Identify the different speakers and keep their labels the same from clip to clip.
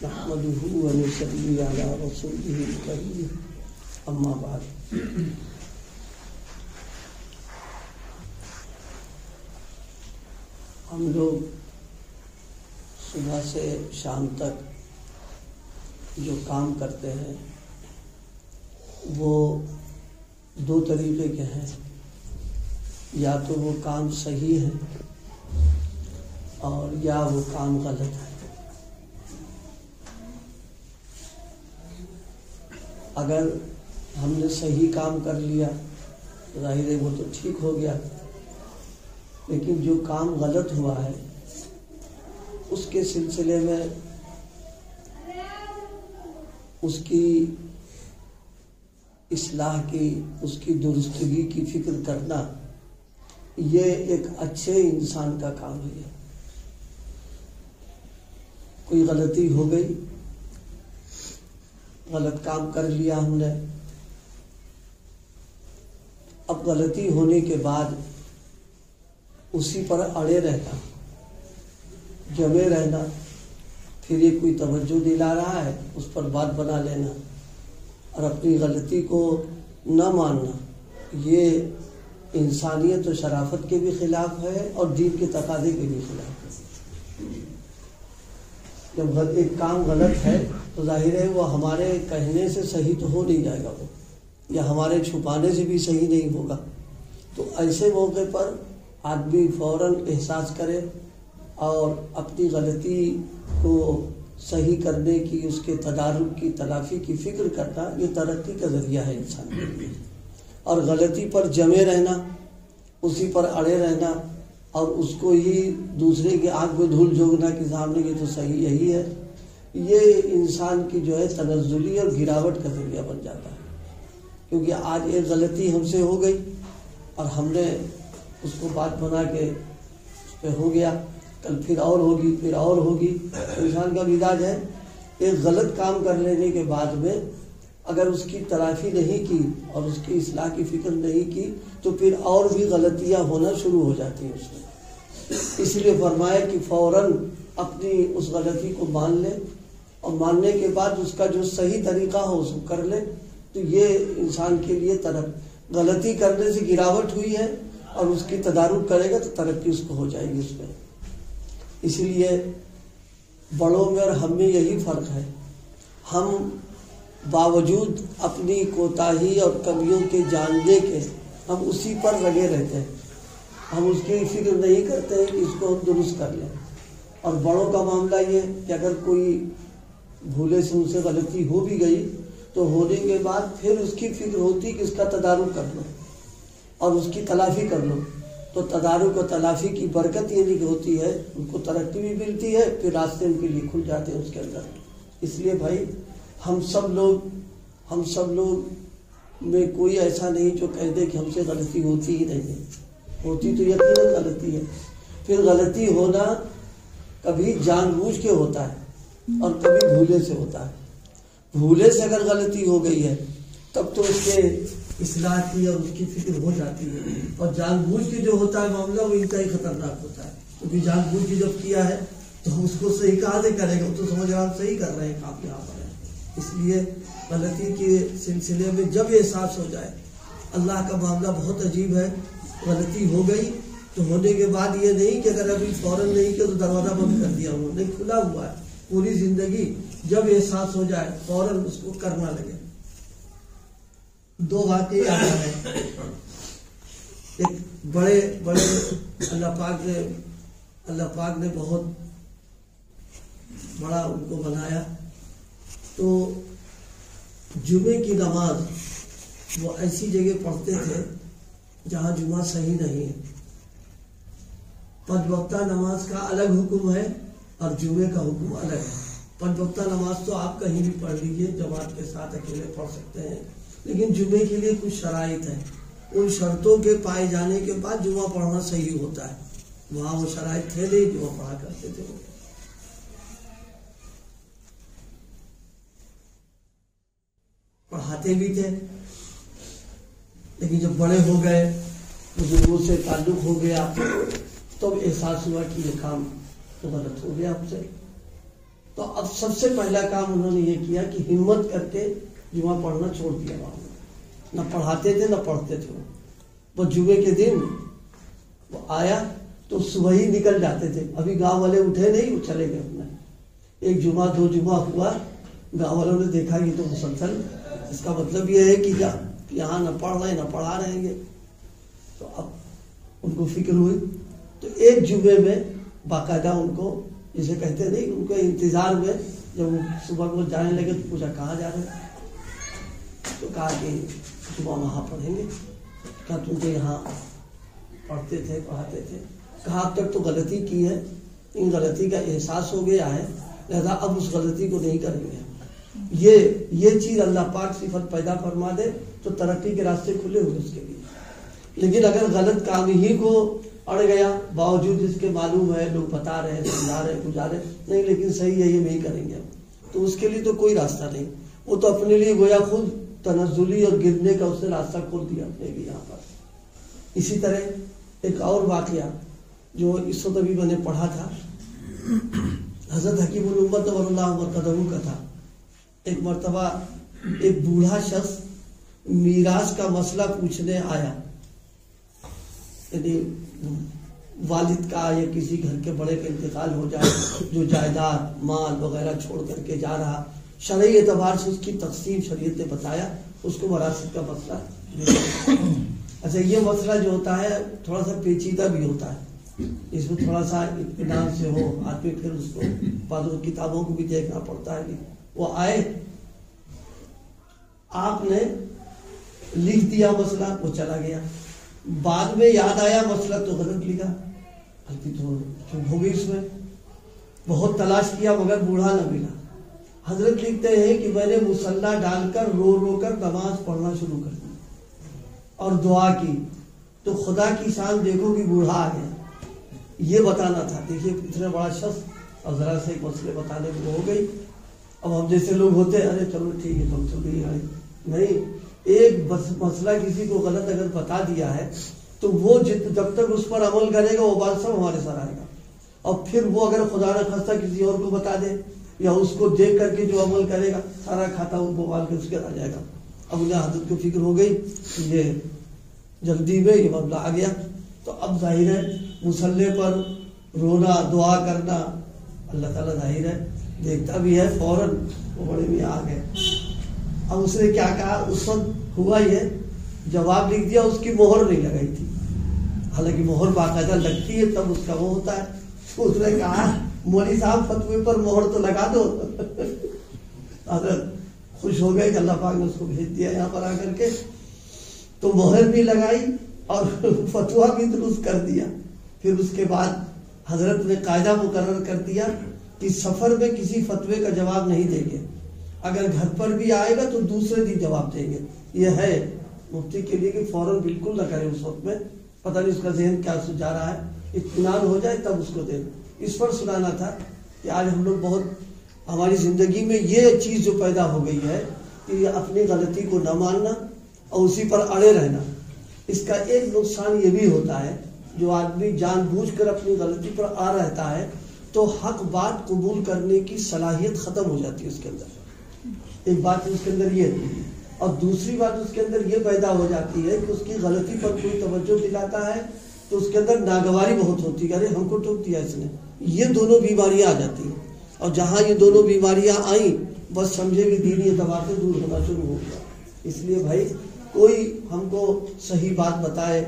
Speaker 1: نحمده ونصلي على رسوله الكريم اما بعد. ہم لوگ صبح سے شام تک جو کام کرتے ہیں وہ دو طریقے کے ہیں. یا تو وہ کام صحیح ہے اور یا وہ کام غلط ہے. اگر ہم نے صحیح کام کر لیا ظاہر ہے وہ تو ٹھیک ہو گیا، لیکن جو کام غلط ہوا ہے اس کے سلسلے میں اس کی اصلاح کی، اس کی درستگی کی فکر کرنا یہ ایک اچھے انسان کا کام ہے. کوئی غلطی ہو گئی، غلط کام کر لیا ہم نے، اب غلطی ہونے کے بعد اسی پر اڑے رہنا، جمے رہنا، پھر یہ کوئی توجہ دلا رہا ہے اس پر بات بنا لینا اور اپنی غلطی کو نہ ماننا، یہ انسانیت و شرافت کے بھی خلاف ہے اور دین کے تقاضے کے بھی خلاف ہے. جب ایک کام غلط ہے تو ظاہر ہے وہ ہمارے کہنے سے صحیح تو ہو نہیں جائے گا، وہ یا ہمارے چھپانے سے بھی صحیح نہیں ہوگا. تو ایسے موقع پر آدمی فوراً احساس کرے اور اپنی غلطی کو صحیح کرنے کی، اس کے تدارک کی، تلافی کی فکر کرنا یہ ترقی کا ذریعہ ہے انسان کے لیے. اور غلطی پر جمے رہنا، اسی پر اڑے رہنا اور اس کو ہی دوسرے کی آنکھ میں دھول جھونکنا کہ سامنے یہ تو صحیح یہی ہے، یہ انسان کی جو ہے تنزلی اور گراوٹ کا ذریعہ بن جاتا ہے. کیونکہ آج ایک غلطی ہم سے ہو گئی اور ہم نے اس کو بات بنا کے اس پہ ہو گیا، کل پھر اور ہوگی، پھر اور ہوگی. انسان کا مزاج ہے ایک غلط کام کر لینے کے بعد میں اگر اس کی تلافی نہیں کی اور اس کی اصلاح کی فکر نہیں کی تو پھر اور بھی غلطیاں ہونا شروع ہو جاتی ہیں اس میں. اس لیے فرمایا کہ فوراً اپنی اس غلطی کو مان لے اور ماننے کے بعد اس کا جو صحیح طریقہ ہو اس کو کر لے. تو یہ انسان کے لیے غلطی کرنے سے گراوٹ ہوئی ہے اور اس کی تدارک کرے گا تو ترقی اس کو ہو جائے گی اس میں. اسی لیے بڑوں میں اور ہم میں یہی فرق ہے، ہم باوجود اپنی کوتاہی اور کمیوں کے جاننے کے ہم اسی پر لگے رہتے ہیں. ہم اس کی فکر نہیں کرتے ہیں کہ اس کو ہم درست کر لیں. اور بڑوں کا معاملہ یہ کہ اگر کوئی بھولے سے ان سے غلطی ہو بھی گئی تو ہونے کے بعد پھر اس کی فکر ہوتی کہ اس کا تدارک کر لو اور اس کی تلافی کر لو. تو تدارک و تلافی کی برکت یہ نہیں ہوتی ہے، ان کو ترقی بھی ملتی ہے، پھر راستے ان کے لیے کھل جاتے ہیں اس کے اندر. اس لیے بھائی ہم سب لوگ میں کوئی ایسا نہیں جو کہہ دے کہ ہم سے غلطی ہوتی ہی نہیں ہے. ہوتی تو یقیناً غلطی ہے. پھر غلطی ہونا کبھی جان بوجھ کے ہوتا ہے اور کبھی بھولے سے ہوتا ہے. بھولے سے اگر غلطی ہو گئی ہے تب تو اس کے اصلاح کی اور اس کی فکر ہو جاتی ہے. اور جان بوجھ کے جو ہوتا ہے معاملہ وہ انتہائی خطرناک ہوتا ہے، کیونکہ جان بوجھ کے جب کیا ہے تو ہم اس کو صحیح کہاں سے کریں گے، وہ تو سمجھ رہا ہم صحیح کر رہے ہیں کام یہاں پر ہے. اس لیے غلطی کے سلسلے میں جب احساس ہو جائے، اللہ کا معاملہ بہت عجیب ہے. غلطی ہو گئی تو ہونے کے بعد یہ نہیں کہ اگر ابھی فوراً نہیں کیا تو دروازہ بند کر دیا انہوں نے، کھلا ہوا ہے پوری زندگی. جب احساس ہو جائے فوراً اس کو کرنا لگے. دو باتیں یاد آ رہے ہیں. ایک بڑے اللہ پاک نے بہت بڑا ان کو بنایا. تو جمعے کی نماز وہ ایسی جگہ پڑھتے تھے جہاں جمعہ صحیح نہیں ہے. 5 وقتہ نماز کا الگ حکم ہے اور جمعے کا حکم الگ ہے. 5 وقتہ نماز تو آپ کہیں بھی پڑھ لیجیے، جماعت کے ساتھ اکیلے پڑھ سکتے ہیں، لیکن جمعے کے لیے کچھ شرائط ہیں. ان شرطوں کے پائے جانے کے بعد جمعہ پڑھنا صحیح ہوتا ہے. وہاں وہ شرائط تھے نہیں، جمعہ پڑھا کرتے تھے. وہ پڑھاتے بھی تھے، لیکن جب بڑے ہو گئے، بزرگوں سے تعلق ہو گیا، تب احساس ہوا کہ یہ کام تو غلط ہو گیا ہم سے. تو اب سب سے پہلا کام انہوں نے یہ کیا کہ ہمت کر کے جمعہ پڑھنا چھوڑ دیا وہاں. نہ پڑھاتے تھے نہ پڑھتے تھے. وہ جمعے کے دن وہ آیا تو صبح ہی نکل جاتے تھے. ابھی گاؤں والے اٹھے نہیں, وہ چلے گئے. انہیں ایک جمعہ دو جمعہ ہوا, گاؤں والوں نے دیکھا یہ تو مسلسل, اس کا مطلب یہ ہے کہ یہاں نہ پڑھ رہے نہ پڑھا رہیں گے. تو اب ان کو فکر ہوئی تو ایک جمعے میں باقاعدہ ان کو جسے کہتے نہیں, ان کو انتظار میں جب وہ صبح کو جانے لگے تو پوچھا کہاں جا رہے, تو کہا کہ صبح وہاں پڑھیں گے. کہا تم تو یہاں پڑھتے تھے پڑھاتے تھے. کہا اب تک تو غلطی کی ہے, ان غلطی کا احساس ہو گیا ہے, لہذا اب اس غلطی کو نہیں کریں گے. یہ چیز اللہ پاک صفت پیدا فرما دے تو ترقی کے راستے کھلے ہوئے اس کے لیے. لیکن اگر غلط کام ہی کو اڑ گیا, باوجود اس کے معلوم ہے, لوگ بتا رہے ہیں, سمجھا رہے ہیں, بجھا رہے نہیں, لیکن صحیح ہے یہ نہیں کریں گے, تو اس کے لیے تو کوئی راستہ نہیں. وہ تو اپنے لیے گویا خود تنزلی اور گرنے کا اس نے راستہ کھول دیا اپنے لیے یہاں پر. اسی طرح ایک اور واقعہ جو اس وقت ابھی میں نے پڑھا تھا, حضرت حکیم الامت نور اللہ مرقدہ کا تھا. ایک مرتبہ ایک بوڑھا شخص میراث کا مسئلہ پوچھنے آیا, یعنی والد کا یا کسی گھر کے بڑے کا انتقال ہو جائے, جو جائیداد مال وغیرہ چھوڑ کر کے جا رہا, شرعی اعتبار سے اس کی تقسیم شریعت نے بتایا, اس کو وراثت کا مسئلہ. اچھا, یہ مسئلہ جو ہوتا ہے تھوڑا سا پیچیدہ بھی ہوتا ہے, اس میں تھوڑا سا اطمینان سے ہو آدمی, پھر اس کو بعض کتابوں کو بھی دیکھنا پڑتا ہے. وہ آئے, آپ نے لکھ دیا مسئلہ, وہ چلا گیا. بعد میں یاد آیا مسئلہ تو غلط لکھا, غلطی تو چپ ہو گئی اس میں. بہت تلاش کیا مگر بوڑھا نہ ملا. حضرت لکھتے ہیں کہ میں نے مصلی ڈال کر رو رو کر نماز پڑھنا شروع کر دی اور دعا کی, تو خدا کی شان دیکھو کہ بوڑھا آ گیا. یہ بتانا تھا. دیکھیے اتنا بڑا شخص اور ذرا سے ایک مسئلے بتانے کو ہو گئی. اب ہم جیسے لوگ ہوتے ہیں, ارے چلو ٹھیک ہے تم چل گئی, نہیں, ایک مسئلہ کسی کو غلط اگر بتا دیا ہے تو وہ جب تک اس پر عمل کرے گا وہ بات سب ہمارے ساتھ آئے گا. اور پھر وہ اگر خدا نہ خواستہ کسی اور کو بتا دے یا اس کو دیکھ کر کے جو عمل کرے گا, سارا کھاتا وہ بوال کے اس کے آ جائے گا. اب انہیں حضرت کو فکر ہو گئی کہ یہ جلدی میں یہ معاملہ آ گیا. تو اب ظاہر ہے مصلی پر رونا دعا کرنا, اللہ تعالیٰ ظاہر ہے دیکھتا بھی ہے, فوراً وہ بڑے بھی آ گئے. اب اس نے کیا کہا, اس وقت ہوا یہ جواب لکھ دیا, اس کی مہر نہیں لگائی تھی, حالانکہ مہر باقاعدہ لگتی ہے تب اس کا وہ ہوتا ہے. تو اس نے کہا مولوی صاحب فتوے پر مہر تو لگا دو. حضرت خوش ہو گئے کہ اللہ پاک نے اس کو بھیج دیا یہاں پر آ کر کے. تو مہر بھی لگائی اور فتویٰ بھی درست کر دیا. پھر اس کے بعد حضرت نے قاعدہ مقرر کر دیا کہ سفر میں کسی فتوے کا جواب نہیں دیں گے, اگر گھر پر بھی آئے گا تو دوسرے دن جواب دیں گے. یہ ہے مفتی کے لیے کہ فوراً بالکل نہ کرے, اس وقت میں پتہ نہیں اس کا ذہن کیا جا رہا ہے, اطمینان ہو جائے تب اس کو دیں. اس پر سنانا تھا کہ آج ہم لوگ بہت, ہماری زندگی میں یہ چیز جو پیدا ہو گئی ہے کہ اپنی غلطی کو نہ ماننا اور اسی پر اڑے رہنا. اس کا ایک نقصان یہ بھی ہوتا ہے, جو آدمی جان بوجھ کر اپنی غلطی پر آ رہتا ہے تو حق بات قبول کرنے کی صلاحیت ختم ہو جاتی ہے اس کے اندر. ایک بات اس کے اندر یہ, اور دوسری بات اس کے اندر یہ پیدا ہو جاتی ہے کہ اس کی غلطی پر کوئی توجہ دلاتا ہے تو اس کے اندر ناگواری بہت ہوتی ہے, ارے ہم کو ٹوک دیا اس نے. یہ دونوں بیماریاں آ جاتی ہیں, اور جہاں یہ دونوں بیماریاں آئیں بس سمجھے کہ دینی اعتبار سے دور ہونا شروع ہو گیا. اس لیے بھائی کوئی ہم کو صحیح بات بتائے,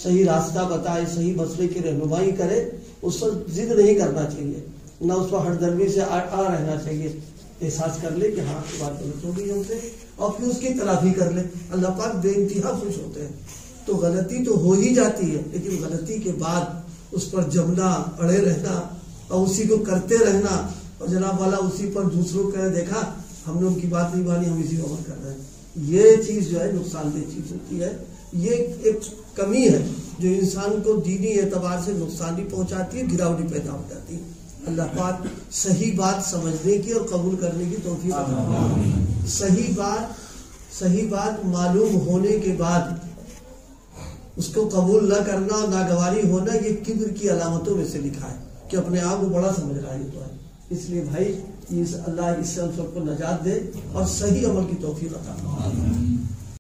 Speaker 1: صحیح راستہ بتائے, صحیح مسئلے کی رہنمائی کرے, اس پر ضد نہیں کرنا چاہیے, نہ اس پر ہردرمی سے آ رہنا چاہیے. احساس کر لے کہ ہاں بات غلط ہو گئی ہم سے, اور پھر اس کی تلافی کر لے. اللہ پاک بے انتہا خوش ہوتے ہیں. تو غلطی تو ہو ہی جاتی ہے, لیکن غلطی کے بعد اس پر جمنا, اڑے رہنا اور اسی کو کرتے رہنا, اور جناب والا اسی پر دوسروں کو دیکھا ہم نے ان کی بات نہیں مانی, ہم اسی کو عمل کر رہے ہیں, یہ چیز جو ہے نقصان دہ چیز ہوتی ہے. یہ ایک کمی ہے جو انسان کو دینی اعتبار سے نقصان بھی پہنچاتی ہے, گراوٹی پیدا ہو جاتی ہے. اللہ پاک صحیح بات سمجھنے کی اور قبول کرنے کی توفیق عطا فرمائے. صحیح بات معلوم ہونے کے بعد اس کو قبول نہ کرنا اور ناگواری ہونا, یہ کبر کی علامتوں میں سے لکھا ہے کہ اپنے آپ کو بڑا سمجھ رہا ہے. اس لیے بھائی اللہ اس سے ہم سب کو نجات دے اور صحیح عمل کی توفیق عطا فرمائے.